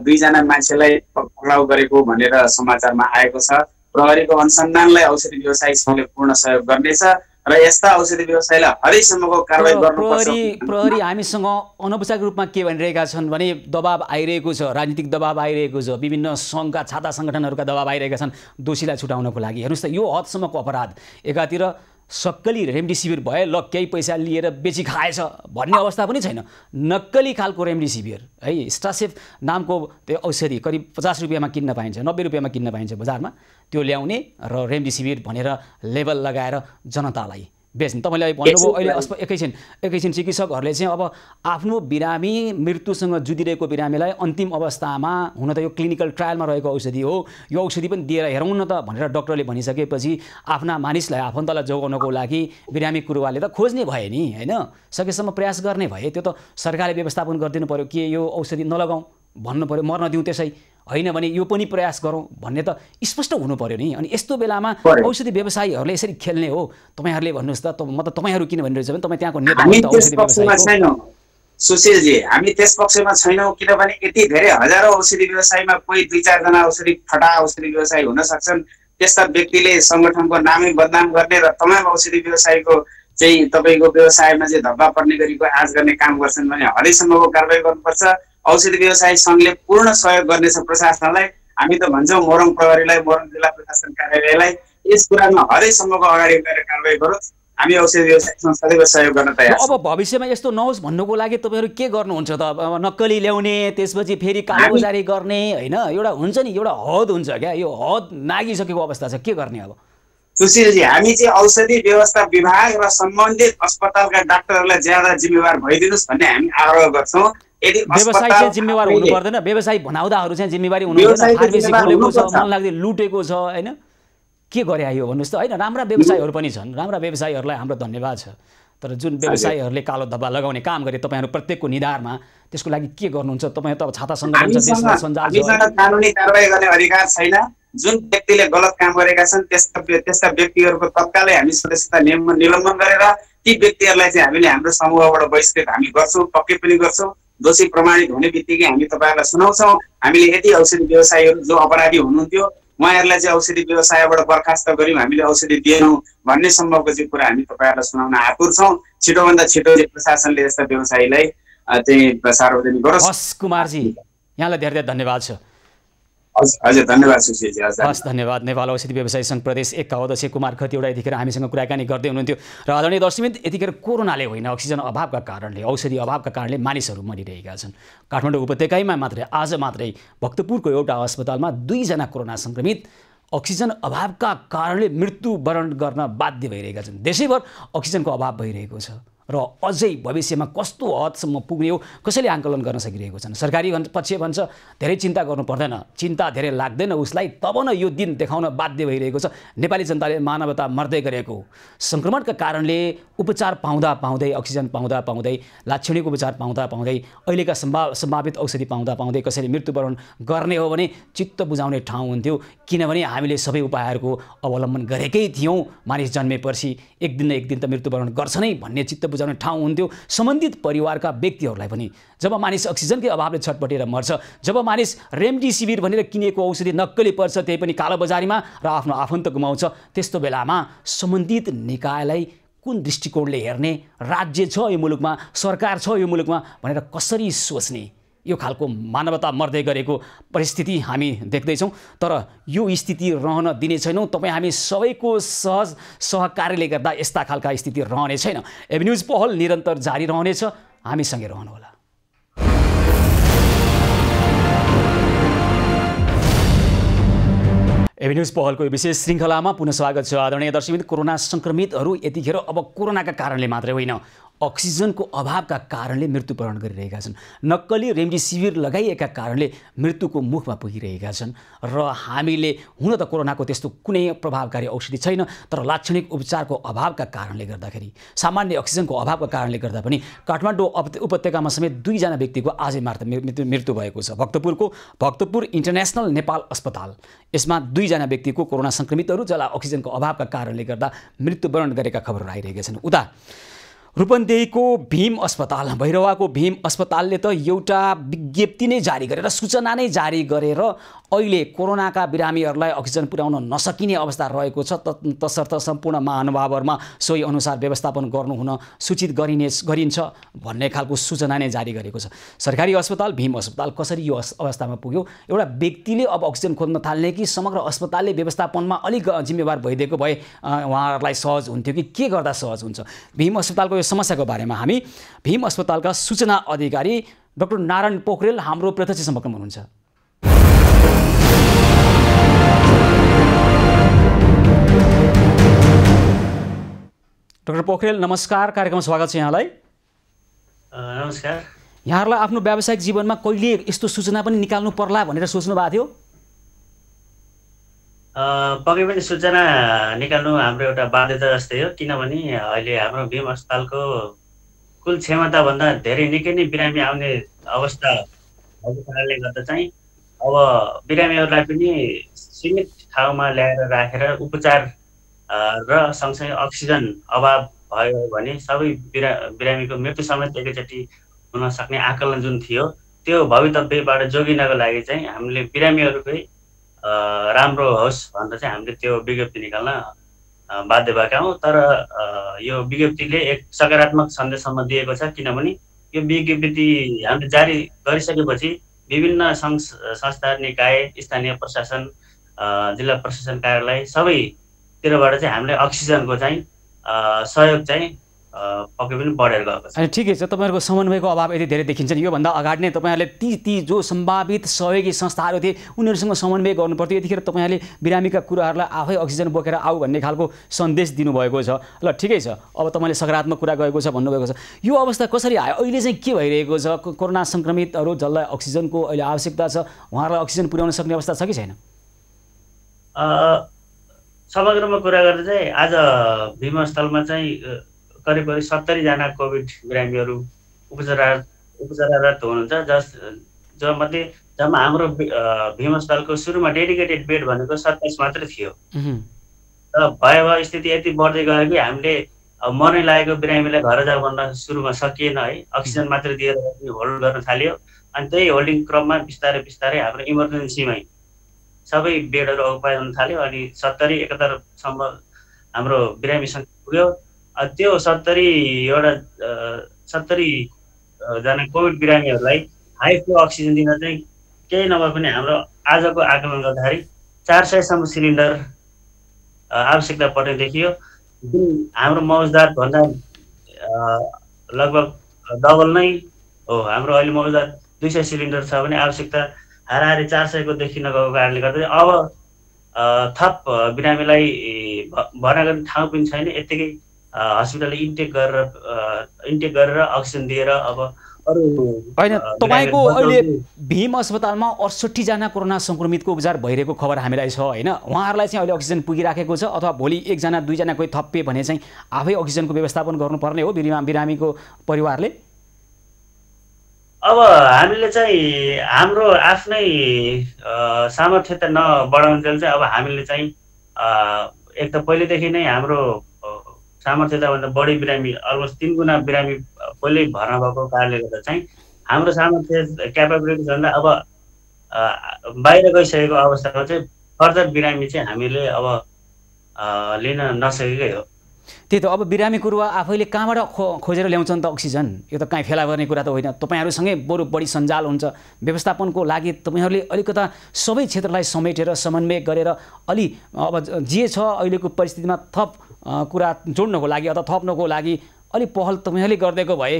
2 जना मान्छेलाई पक्राउ गरेको भनेर समाचारमा आएको छ। प्रहरीको अनुसन्धानलाई औषधि व्यवसायी सङ्घले पूर्ण सहयोग गर्नेछ र यस्ता औषधि व्यवसायीलाई हदैसम्मको कारबाही गर्नुपर्छ। प्रहरी हामीसँग अनौपचारिक रूपमा के भनिरहेका छन् भने दबाब आइरहेको छ, राजनीतिक दबाब आइरहेको छ, विभिन्न सङ्घका छाता सङ्गठनहरूका दबाब आइरहेका छन् दोषीलाई छुटाउनको लागि। हेर्नुहोस् त, यो हदसम्मको अपराध। एकातिर सक्कली रेमडेसिभिर भयो ल केही पैसा लिएर बेची खाएछ भन्ने अवस्था पनि छैन। नक्कली खालको रेमडेसिभिर है, स्टासेफ नामको त्यो औषधि करिब 50 रुपियाँमा किन्न पाइन्छ, 90 रुपियाँमा किन्न पाइन्छ बजारमा, त्यो ल्याउने र रेमडेसिभिर भनेर लेबल लगाएर जनतालाई बेच्ने। तपाईँले भन्नुभयो अहिले एकैछिन चिकित्सकहरूले चाहिँ अब आफ्नो बिरामी मृत्युसँग जुधिरहेको बिरामीलाई अन्तिम अवस्थामा हुन त यो क्लिनिकल ट्रायलमा रहेको औषधि हो, यो औषधि पनि दिएर हेरौँ न त भनेर डक्टरले भनिसकेपछि आफ्ना मानिसलाई आफन्तलाई जोगाउनको लागि बिरामी कुरुवाले त खोज्ने भए नि हैन, सकेसम्म प्रयास गर्ने भए। त्यो त सरकारले व्यवस्थापन गरिदिनु पर्यो कि यो औषधि नलगाउँ भन्नु पर्यो, मर्न दिउँ त्यसै, होइन भने यो पनि प्रयास गरौँ भन्ने त स्पष्ट हुनु पर्यो नि। अनि यस्तो बेलामा औषधि व्यवसायीहरूले यसरी खेल्ने हो? तपाईँहरूले भन्नुहोस् त, म त तपाईँहरू किन भनिरहेछ भने तपाईँ त्यहाँको नेता हो औषधि व्यवसायीको। सुशीलजी, हामी त्यस पक्षमा छैनौँ, किनभने यति धेरै हजारौँ औषधि व्यवसायमा कोही 2-4 जना फटा औषधि व्यवसायी हुन सक्छन्। त्यस्ता व्यक्तिले सङ्गठनको नामै बदनाम गर्ने र तमाम औषधि व्यवसायीको चाहिँ तपाईँको व्यवसायमा चाहिँ धब्बा पर्ने गरीको आँच गर्ने काम गर्छन् भने हदैसम्मको कारबाही गर्नुपर्छ। औषधि व्यवसायी सङ्घले पूर्ण सहयोग गर्नेछ प्रशासनलाई। हामी त भन्छौँ मोरङ प्रहरीलाई, मोरङ जिल्ला प्रशासन कार्यालयलाई यस कुरामा हदैसम्मको अगाडि गएर कारबाही गरोस्। हामी औषधि व्यवसायीसँग सदैव सहयोग गर्न तयार छौँ। अब भविष्यमा यस्तो नहोस् भन्नुको लागि तपाईँहरू के गर्नुहुन्छ त? नक्कली ल्याउने, त्यसपछि फेरि कालोबजारी गर्ने, होइन, एउटा हुन्छ नि, एउटा हद हुन्छ क्या, यो हद नागिसकेको अवस्था छ, के गर्ने अब? सुशीलजी, हामी चाहिँ औषधि व्यवस्था विभाग र सम्बन्धित अस्पतालका डाक्टरहरूलाई ज्यादा जिम्मेवार भइदिनुहोस् भन्ने हामी आग्रह गर्छौँ। यदि व्यवसायी चाहिँ जिम्मेवार हुनु पर्दैन, व्यवसायी भनाउँदाहरू चाहिँ जिम्मेवारी हुनु पर्दैन, फार्मेसी खोलेको छ, मन लाग्दै लुटेको छ, होइन, के गरे आयो भन्नुहोस् त? होइन, राम्रा व्यवसायीहरू पनि छन्, राम्रा व्यवसायीहरूलाई हाम्रो धन्यवाद छ, तर जुन व्यवसायीहरूले कालो धब्बा लगाउने काम गरे तपाईँहरू प्रत्येकको निधारमा, त्यसको लागि के गर्नुहुन्छ? तपाईँ त छाता सङ्गठन छ, देशमा सञ्जाल छ, कानुनी कारबाही गर्ने अधिकार छैन। जुन व्यक्तिले गलत काम गरेका छन् त्यस्ता व्यक्तिहरूको तत्कालै हामी सदस्यता निलम्बन गरेर ती व्यक्तिहरूलाई चाहिँ हामीले हाम्रो समूहबाट बहिष्कृत हामी गर्छौँ, पक्कै पनि गर्छौँ। दोषी प्रमाणित हुने बित्तिकै हामी तपाईँहरूलाई सुनाउँछौँ। हामीले यति औषधि व्यवसायीहरू जो अपराधी हुनुहुन्थ्यो उहाँहरूलाई चाहिँ औषधि व्यवसायबाट बर्खास्त गऱ्यौँ, हामीले औषधि दिएनौँ भन्ने सम्भवको चाहिँ कुरा हामी तपाईँहरूलाई सुनाउन आतुर छौँ। छिटोभन्दा छिटो चाहिँ प्रशासनले यस्ता व्यवसायीलाई चाहिँ सार्वजनिक गरोस्। हस् कुमारजी, यहाँलाई धेरै धेरै धन्यवाद छ। हजुर, धन्यवाद सुशीलजी। हस्, धन्यवाद। नेपाल औषधि व्यवसायी सङ्घ प्रदेश 1 का अध्यक्ष कुमार खतिवडा यतिखेर हामीसँग कुराकानी गर्दै हुनुहुन्थ्यो। र आदरणीय दर्शकवृन्द, यतिखेर कोरोनाले होइन, अक्सिजन अभावका कारणले, औषधि अभावका कारणले मानिसहरू मरिरहेका छन्। काठमाडौँ उपत्यकामा मात्रै आज मात्रै भक्तपुरको एउटा अस्पतालमा 2 जना कोरोना सङ्क्रमित अक्सिजन अभावका कारणले मृत्युवरण गर्न बाध्य भइरहेका छन्। देशैभर अक्सिजनको अभाव भइरहेको छ र अझै भविष्यमा कस्तो हदसम्म पुग्ने हो कसैले आकलन गर्न सकिरहेको छैन। सरकारी पक्ष भन्छ धेरै चिन्ता गर्नु पर्दैन, चिन्ता धेरै लाग्दैन उसलाई, तब न यो दिन देखाउन बाध्य भइरहेको छ। नेपाली जनताले मानवता मर्दै गरेको सङ्क्रमणका कारणले उपचार पाउँदा पाउँदै, अक्सिजन पाउँदा पाउँदै, लाक्षणिक उपचार पाउँदा पाउँदै, अहिलेका सम्भावित औषधि पाउँदा पाउँदै कसैले मृत्युवरण गर्ने हो भने चित्त बुझाउने ठाउँ हुन्थ्यो। किनभने हामीले सबै उपायहरूको अवलम्बन गरेकै थियौँ। मानिस जन्मेपछि एक दिन न एक दिन त मृत्युवरण गर्छ नै भन्ने चित्त बुझाउने ठाउँ हुन्थ्यो। सम्बन्धित परिवारका व्यक्तिहरूलाई पनि जब मानिस अक्सिजनकै अभावले छटपटेर मर्छ, जब मानिस रेमडेसिभिर भनेर किनेको औषधि नक्कली पर्छ, त्यही पनि कालोबजारीमा, र आफ्नो आफन्त गुमाउँछ, त्यस्तो बेलामा सम्बन्धित निकायलाई कुन दृष्टिकोणले हेर्ने, राज्य छ यो मुलुकमा, सरकार छ यो मुलुकमा भनेर कसरी सोच्ने, यो खालको मानवता मर्दै गरेको परिस्थिति हामी देख्दैछौँ। तर यो स्थिति रहन दिने छैनौँ। तपाईँ हामी सबैको सहकार्यले गर्दा यस्ता खालका स्थिति रहने छैन। एभिन्युज पहल निरन्तर जारी रहनेछ, हामीसँगै रहनुहोला। एभिन्युज पहलको विशेष श्रृङ्खलामा पुनः स्वागत छ। आदरणीय दर्शकवृन्द, कोरोना सङ्क्रमितहरू यतिखेर अब कोरोनाका कारणले मात्रै होइन, अक्सिजनको अभावका कारणले मृत्युवरण गरिरहेका छन्। नक्कली रेमडेसिभिर लगाइएका कारणले मृत्युको मुखमा पुगिरहेका छन्। र हामीले हुन त कोरोनाको त्यस्तो कुनै प्रभावकारी औषधि छैन, तर लाक्षणिक उपचारको अभावका कारणले गर्दाखेरि, सामान्य अक्सिजनको अभावका कारणले गर्दा पनि काठमाडौँ उपत्यकामा समेत 2 जना व्यक्तिको आजै मृत्यु भएको छ। भक्तपुर इन्टरनेसनल नेपाल अस्पताल, यसमा 2 जना व्यक्तिको कोरोना सङ्क्रमितहरू जसलाई अक्सिजनको अभावका कारणले गर्दा मृत्युवरण गरेका खबरहरू आइरहेका छन्। उता रूपन्देहीको भीम अस्पताल, भैरवाको भीम अस्पतालले त एउटा विज्ञप्ति नै जारी गरेर, सूचना नै जारी गरेर अहिले कोरोनाका बिरामीहरूलाई अक्सिजन पुर्याउन नसकिने अवस्था रहेको छ, तसर्थ सम्पूर्ण महानुभावहरूमा सोही अनुसार व्यवस्थापन गर्नु हुन सूचित गरिन्छ भन्ने खालको सूचना नै जारी गरेको छ। सरकारी अस्पताल भीम अस्पताल कसरी यो अवस्थामा पुग्यो? एउटा व्यक्तिले अब अक्सिजन खोज्न थाल्ने कि समग्र अस्पतालले व्यवस्थापनमा अलिक जिम्मेवार भइदिएको भए उहाँहरूलाई सहज हुन्थ्यो कि के गर्दा सहज हुन्छ? भीम अस्पतालको यो समस्याको बारेमा हामी भीम अस्पतालका सूचना अधिकारी डाक्टर नारायण पोखरेल हाम्रो प्रत्यक्ष सम्पर्कमा हुनुहुन्छ। डाक्टर पोखरेल नमस्कार, कार्यक्रममा स्वागत छ यहाँलाई। नमस्कार। यहाँहरूलाई आफ्नो व्यावसायिक जीवनमा कहिले यस्तो सूचना पनि निकाल्नु पर्ला भनेर सोच्नु भएको थियो? पक्कै पनि सूचना निकाल्नु हाम्रो एउटा बाध्यता जस्तै हो, किनभने अहिले हाम्रो भीम अस्पतालको कुल क्षमताभन्दा धेरै निकै नै बिरामी आउने अवस्था भएको कारणले गर्दा चाहिँ अब बिरामीहरूलाई पनि सीमित ठाउँमा ल्याएर राखेर उपचार र सँगसँगै अक्सिजन अभाव भयो भने सबै बिरामीको मृत्यु समेत एकैचोटि हुन सक्ने आकलन जुन थियो त्यो भवितव्यबाट जोगिनको लागि चाहिँ हामीले बिरामीहरूकै राम्रो होस् भनेर चाहिँ हामीले त्यो विज्ञप्ति निकाल्न बाध्य भएका हौँ। तर यो विज्ञप्तिले एक सकारात्मक सन्देशसम्म दिएको छ, किनभने यो विज्ञप्ति हामीले जारी गरिसकेपछि विभिन्न संस्था, निकाय, स्थानीय प्रशासन, जिल्ला प्रशासन कार्यालय सबैतिरबाट चाहिँ हामीले अक्सिजनको चाहिँ सहयोग चाहिँ पक्कै पनि बढेर गएको छ। अनि ठिकै छ, तपाईँहरूको समन्वयको अभाव यति धेरै देखिन्छ नि। योभन्दा अगाडि नै तपाईँहरूले ती जो सम्भावित सहयोगी संस्थाहरू थिए उनीहरूसँग समन्वय गर्नुपर्थ्यो। यतिखेर तपाईँहरूले बिरामीका कुराहरूलाई आफै अक्सिजन बोकेर आऊ भन्ने खालको सन्देश दिनुभएको छ। ल ठिकै छ, अब तपाईँले सकारात्मक कुरा गएको छ भन्नुभएको छ। यो अवस्था कसरी आयो? अहिले चाहिँ के भइरहेको छ? कोरोना सङ्क्रमितहरू जसलाई अक्सिजनको अहिले आवश्यकता छ उहाँहरूलाई अक्सिजन पुर्याउन सक्ने अवस्था छ कि छैन? समग्रमा कुरा गर्दा चाहिँ आज भीम अस्पतालमा चाहिँ करिब 70 जना कोभिड बिरामीहरू उपचाररत हुनुहुन्छ, जसमध्ये जम्मा हाम्रो भीम अस्पतालको सुरुमा डेडिकेटेड बेड भनेको 27 मात्रै थियो। र भयावह स्थिति यति बढ्दै गयो कि हामीले मर्नै लागेको बिरामीलाई घर जाऊ भन्न सुरुमा सकिएन है, अक्सिजन मात्रै दिएर होल्ड गर्न थाल्यो। अनि त्यही होल्डिङ क्रममा बिस्तारै बिस्तारै हाम्रो इमर्जेन्सीमै सबै बेडहरू अकुपाई हुन थाल्यो। अनि 70-71सम्म हाम्रो बिरामी सङ्ख्या पुग्यो। त्यो 70 जना कोभिड बिरामीहरूलाई हाई फ्लो अक्सिजन दिन चाहिँ केही नभए पनि हाम्रो आजको आकलन गर्दाखेरि 400सम्म सिलिन्डर आवश्यकता पर्ने देखियो, जुन हाम्रो मौजदात भन्दा लगभग डबल नै हो। हाम्रो अहिले मौजदात 200 सिलिन्डर छ भने आवश्यकता हाराहारी 400 को देखिन गएको कारणले गर्दा अब थप बिरामीलाई भर्ना गर्ने ठाउँ पनि छैन। यतिकै हस्पिटलले इन्टेक गरेर अक्सिजन दिएर अब अरू होइन, तपाईँको अहिले भीम अस्पतालमा 68 जना कोरोना सङ्क्रमितको उपचार भइरहेको खबर हामीलाई छ होइन? उहाँहरूलाई चाहिँ अहिले अक्सिजन पुगिराखेको छ अथवा भोलि 1 जना 2 जना कोही थप्पे भने चाहिँ आफै अक्सिजनको व्यवस्थापन गर्नुपर्ने हो बिरामीको परिवारले? अब हामीले चाहिँ हाम्रो आफ्नै सामर्थ्यता नबढाउन्जेल चाहिँ अब हामीले चाहिँ एक त पहिलेदेखि नै हाम्रो सामर्थ्यताभन्दा बढी बिरामी अलमोस्ट 3 गुणा बिरामी पहिल्यै भर्ना भएको कारणले गर्दा चाहिँ हाम्रो सामर्थ्य क्यापेबिलिटीभन्दा अब बाहिर गइसकेको अवस्थामा चाहिँ फर्दर बिरामी चाहिँ हामीले अब लिन नसकेकै हो। त्यही त, अब बिरामी कुरुवा आफैले कहाँबाट खोजेर ल्याउँछन् त अक्सिजन? यो त कहीँ फेला गर्ने कुरा त होइन। तपाईँहरूसँगै बरु बढी सञ्जाल हुन्छ। व्यवस्थापनको लागि तपाईँहरूले अलिकता सबै क्षेत्रलाई समेटेर समन्वय गरेर अलि अब जे छ अहिलेको परिस्थितिमा थप कुरा जोड्नको लागि अथवा थप्नको लागि अलि पहल तपाईँहरूले गरिदिएको भए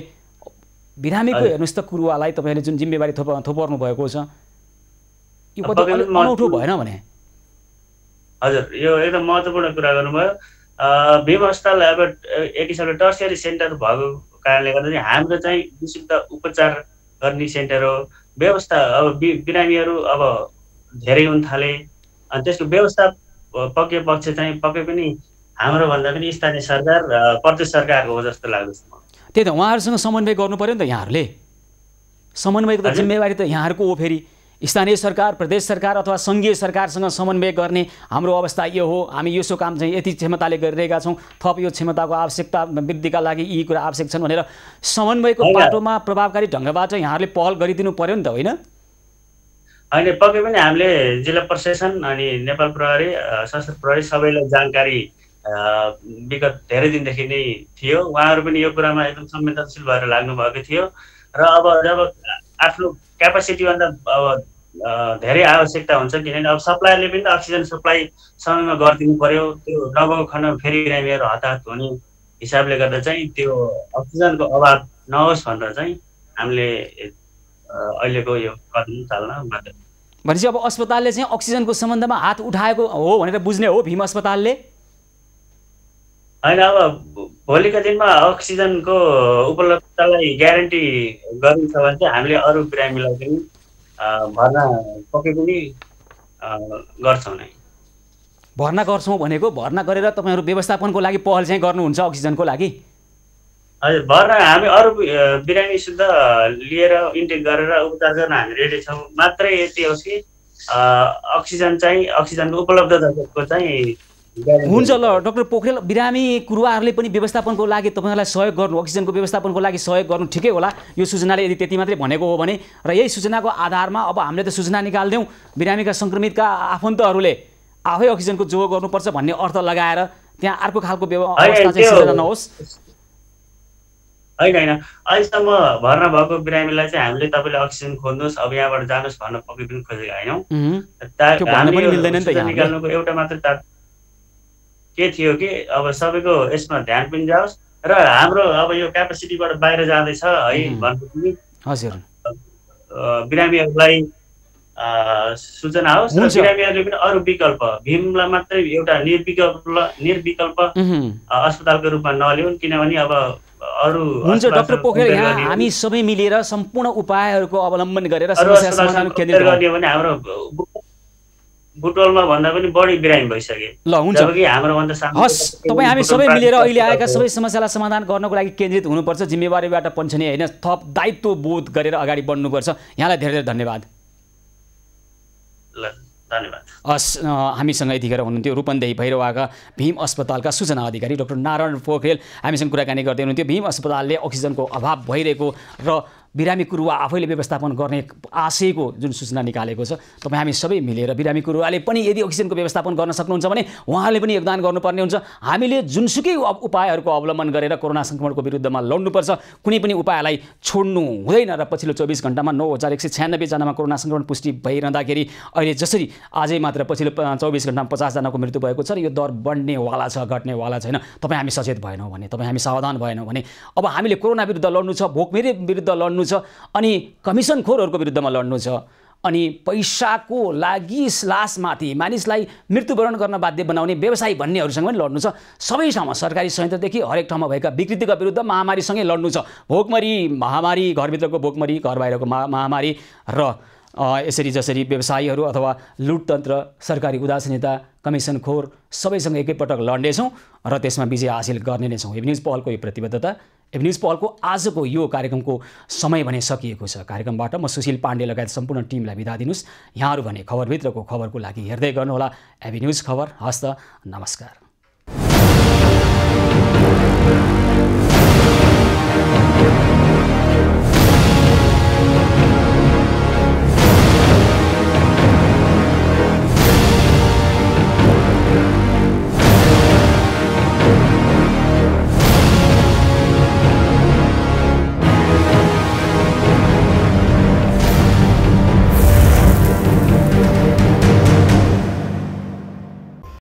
बिरामीको हेर्नुहोस् त कुरुवालाई तपाईँहरूले जुन जिम्मेवारी थोपर्नु भएको छ यो कति अनौठो भएन भने? हजुर, यो एकदम महत्त्वपूर्ण कुरा गर्नुभयो। भीम अस्पताल अब एक हिसाबले टर्सियरी सेन्टर भएको कारणले गर्दा चाहिँ हाम्रो चाहिँ विशुद्ध उपचार गर्ने सेन्टर हो। व्यवस्था अब बिरामीहरू अब धेरै हुन थाले, अनि त्यसको व्यवस्था पक्कै पक्ष चाहिँ पक्कै पनि हाम्रो भन्दा पनि स्थानीय सरकार प्रदेश सरकारको हो जस्तो लाग्दछ। त्यही त, उहाँहरूसँग समन्वय गर्नु पर्यो नि त। यहाँहरूले समन्वयको त जिम्मेवारी त यहाँहरूको हो। फेरि स्थानीय सरकार, प्रदेश सरकार अथवा सङ्घीय सरकारसँग समन्वय गर्ने हाम्रो अवस्था यो हो, हामी यसो काम चाहिँ यति क्षमताले गरिरहेका छौँ, थप यो क्षमताको आवश्यकता वृद्धिका लागि यी कुरा आवश्यक छन् भनेर समन्वयको बाटोमा प्रभावकारी ढङ्गबाट यहाँहरूले पहल गरिदिनु पर्यो नि त, होइन? होइन, पक्कै पनि हामीले जिल्ला प्रशासन अनि नेपाल प्रहरी, सशस्त्र प्रहरी सबैलाई जानकारी विगत धेरै दिनदेखि नै थियो। उहाँहरू पनि यो कुरामा एकदम संवेदनशील भएर लाग्नु भएको थियो र अब जब आफ्नो क्यापासिटीभन्दा अब धेरै आवश्यकता हुन्छ, किनभने अब सप्लायरले पनि अक्सिजन सप्लाई समयमा गरिदिनु पर्यो। त्यो नभइकन फेरि बिरामीहरू हताहत हुने हिसाबले गर्दा चाहिँ त्यो अक्सिजनको अभाव नहोस् भनेर चाहिँ हामीले अहिलेको यो कदम चाल्न बाध्य। भनेपछि अब अस्पतालले चाहिँ अक्सिजनको सम्बन्धमा हात उठाएको हो भनेर बुझ्ने हो भीम अस्पतालले? होइन, अब भोलिका दिनमा अक्सिजनको उपलब्धतालाई ग्यारेन्टी गरिन्छ भने चाहिँ हामीले अरू बिरामीलाई पनि भर्ना पक्कै पनि गर्छौँ नै। भर्ना गर्छौँ भनेको भर्ना गरेर तपाईँहरू व्यवस्थापनको लागि पहल चाहिँ गर्नुहुन्छ अक्सिजनको लागि? हजुर, भर्ना हामी अरू बिरामी शुद्ध लिएर इन्टेक गरेर उपचार गर्न हामी रेडी छौँ। मात्रै यति होस् कि अक्सिजनको उपलब्धताको चाहिँ हुन्छ। ल डाक्टर पोखरेल, बिरामी कुरुवाहरूले पनि व्यवस्थापनको लागि तपाईँहरूलाई सहयोग गर्नु, अक्सिजनको व्यवस्थापनको लागि सहयोग गर्नु ठिकै होला। यो सूचनाले यदि त्यति मात्रै भनेको हो भने र यही सूचनाको आधारमा अब हामीले त सूचना निकाल्दैौँ, बिरामीका सङ्क्रमितका आफन्तहरूले आफै अक्सिजनको जोग गर्नुपर्छ भन्ने अर्थ लगाएर त्यहाँ अर्को खालको अवस्था चाहिँ सिर्जना नहोस्। होइन, अहिलेसम्म भर्ना भएको बिरामीलाई चाहिँ हामीले तपाईँले अक्सिजन खोज्नुहोस्, अब यहाँबाट जानुहोस् भन्न पक्कै पनि खोजेका होइनौँ। निकाल्नुको एउटा मात्र के थियो कि अब सबैको यसमा ध्यान पनि जाओस् र हाम्रो अब यो क्यापासिटीबाट बाहिर जाँदैछ है भन्नु पनि हजुर बिरामीहरूलाई सूचना होस् र बिरामीहरूले पनि अरू विकल्प, भीमलाई मात्रै एउटा निर्विकल्प अस्पतालको रूपमा नलिउन्, किनभने अब अरू। हुन्छ डाक्टर पोखरेल, यहाँ हामी सबै मिलेर सम्पूर्ण उपायहरूको अवलम्बन गरेर समस्या समाधान केन्द्रित गर्ने भने हाम्रो बुटवलमा भन्दा पनि बढी बिरामी भइसके। ल हुन्छ, हस्, तपाईँ हामी सबै मिलेर अहिले आएका सबै समस्यालाई समाधान गर्नको लागि केन्द्रित हुनुपर्छ, जिम्मेवारीबाट पन्छने होइन, थप दायित्व बोध गरेर अगाडि बढ्नुपर्छ। यहाँलाई धेरै धेरै धन्यवाद। ल धन्यवाद। हस्, हामीसँग यतिखेर हुनुहुन्थ्यो रूपन्देही भैरवाका भीम अस्पतालका सूचना अधिकारी डाक्टर नारायण पोखरेल हामीसँग कुराकानी गर्दै हुनुहुन्थ्यो। भीम अस्पतालले अक्सिजनको अभाव भइरहेको र बिरामी कुरुवा आफैले व्यवस्थापन गर्ने आशयको जुन सूचना निकालेको छ, तपाईँ हामी सबै मिलेर बिरामी कुरुवाले पनि यदि अक्सिजनको व्यवस्थापन गर्न सक्नुहुन्छ भने उहाँले पनि योगदान गर्नुपर्ने हुन्छ। हामीले जुनसुकै उपायहरूको अवलम्बन गरेर कोरोना सङ्क्रमणको विरुद्धमा लड्नुपर्छ। कुनै पनि उपायलाई छोड्नु हुँदैन र पछिल्लो 24 घण्टामा 9196 जनामा कोरोना सङ्क्रमण पुष्टि भइरहँदाखेरि अहिले जसरी आजै मात्र पछिल्लो 24 घण्टामा 50 जनाको मृत्यु भएको छ र यो दर बढ्नेवाला छ, घट्नेवाला छैन। तपाईँ हामी सचेत भएनौँ भने, तपाईँ हामी सावधान भएनौँ भने अब हामीले कोरोना विरुद्ध लड्नु छ, भोकमेरी विरुद्ध लड्नु छ, अनि कमिसनखोरहरूको विरुद्धमा लड्नु छ, अनि पैसाको लागि लासमाथि मानिसलाई मृत्युवरण गर्न बाध्य बनाउने व्यवसायी भन्नेहरूसँग पनि लड्नु छ। सबै ठाउँमा सरकारी संयन्त्रदेखि हरेक ठाउँमा भएका विकृतिका विरुद्ध महामारीसँगै लड्नु छ। भोकमरी महामारी, घरभित्रको भोकमरी, घर बाहिरको महामारी र यसरी जसरी व्यवसायीहरू अथवा लुटतन्त्र, सरकारी उदासीनता, कमिसनखोर सबैसँग एकैपटक लड्नेछौँ र त्यसमा विजय हासिल गर्ने नै छौँ। एभ न्युज पहलको यो प्रतिबद्धता, एभ न्युज पहलको आजको यो कार्यक्रमको समय भने सकिएको छ। कार्यक्रमबाट म सुशील पाण्डे लगायत सम्पूर्ण टिमलाई बिदा दिनुहोस्। यहाँहरू भने खबरभित्रको खबरको लागि हेर्दै गर्नुहोला एभ न्युज खबर। हस्त, नमस्कार।